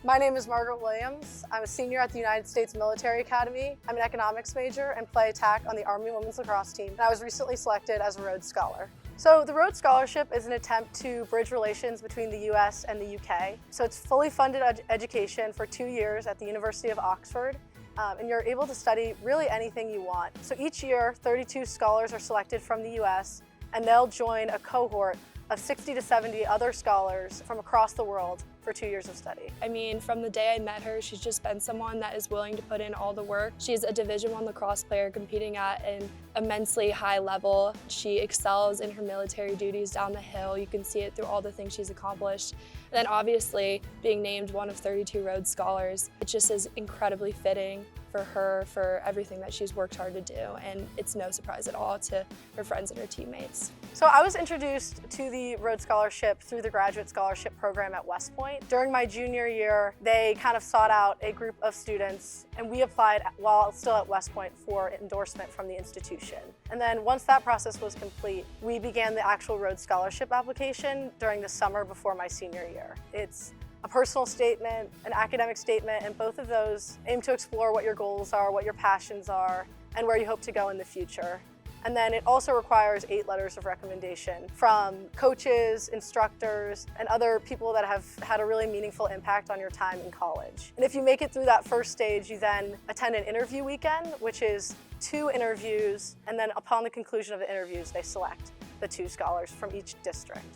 My name is Margaret Williams. I'm a senior at the United States Military Academy. I'm an economics major and play attack on the Army women's lacrosse team. And I was recently selected as a Rhodes Scholar. So the Rhodes Scholarship is an attempt to bridge relations between the US and the UK. So it's fully funded education for 2 years at the University of Oxford. And you're able to study really anything you want. So each year, 32 scholars are selected from the US, and they'll join a cohort of 60 to 70 other scholars from across the world for 2 years of study. I mean, from the day I met her, she's just been someone that is willing to put in all the work. She's a Division I lacrosse player competing at an immensely high level. She excels in her military duties down the hill. You can see it through all the things she's accomplished. And then obviously, being named one of 32 Rhodes Scholars, it just is incredibly fitting for her, for everything that she's worked hard to do, and it's no surprise at all to her friends and her teammates. So I was introduced to the Rhodes Scholarship through the Graduate Scholarship program at West Point. During my junior year, they kind of sought out a group of students, and we applied while still at West Point for endorsement from the institution. And then once that process was complete, we began the actual Rhodes Scholarship application during the summer before my senior year. It's a personal statement, an academic statement, and both of those aim to explore what your goals are, what your passions are, and where you hope to go in the future. And then it also requires 8 letters of recommendation from coaches, instructors, and other people that have had a really meaningful impact on your time in college. And if you make it through that first stage, you then attend an interview weekend, which is 2 interviews, and then upon the conclusion of the interviews, they select the 2 scholars from each district.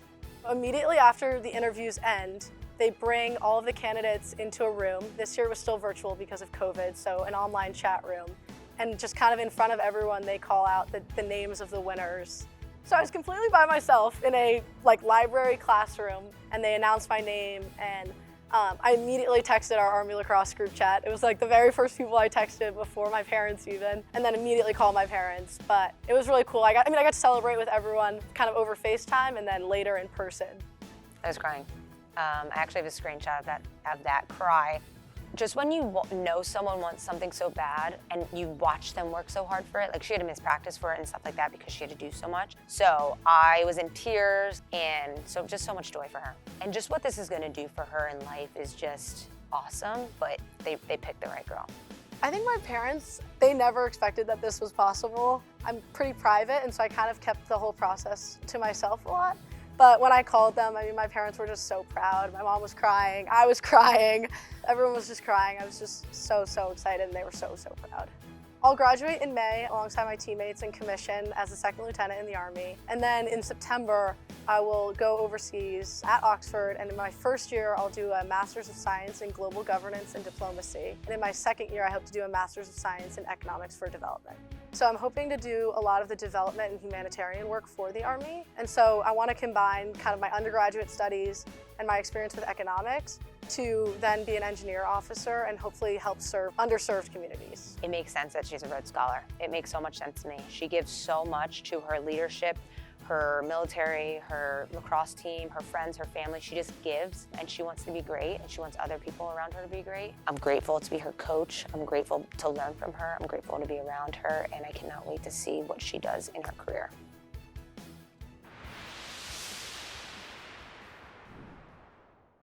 Immediately after the interviews end, they bring all of the candidates into a room. This year it was still virtual because of COVID, so an online chat room. And just kind of in front of everyone, they call out the names of the winners. So I was completely by myself in a library classroom, and they announced my name, and I immediately texted our Army lacrosse group chat. It was like the very first people I texted before my parents even, and then immediately called my parents. But it was really cool. I got to celebrate with everyone kind of over FaceTime and then later in person. I was crying. I actually have a screenshot of that cry. Just when you know someone wants something so bad and you watch them work so hard for it, like she had to miss practice for it and stuff like that because she had to do so much. So I was in tears, and so just so much joy for her. And just what this is gonna do for her in life is just awesome, but they picked the right girl. I think my parents, they never expected that this was possible. I'm pretty private, and so I kind of kept the whole process to myself a lot. But when I called them, I mean, my parents were just so proud. My mom was crying, I was crying, everyone was just crying. I was just so excited, and they were so proud. I'll graduate in May alongside my teammates and commission as a 2nd lieutenant in the Army. And then in September, I will go overseas at Oxford, and in my first year, I'll do a Master's of Science in Global Governance and Diplomacy. And in my 2nd year, I hope to do a Master's of Science in Economics for Development. So I'm hoping to do a lot of the development and humanitarian work for the Army. And so I want to combine kind of my undergraduate studies and my experience with economics to then be an engineer officer and hopefully help serve underserved communities. It makes sense that she's a Rhodes Scholar. It makes so much sense to me. She gives so much to her leadership, her military, her lacrosse team, her friends, her family. She just gives, and she wants to be great, and she wants other people around her to be great. I'm grateful to be her coach. I'm grateful to learn from her. I'm grateful to be around her, and I cannot wait to see what she does in her career.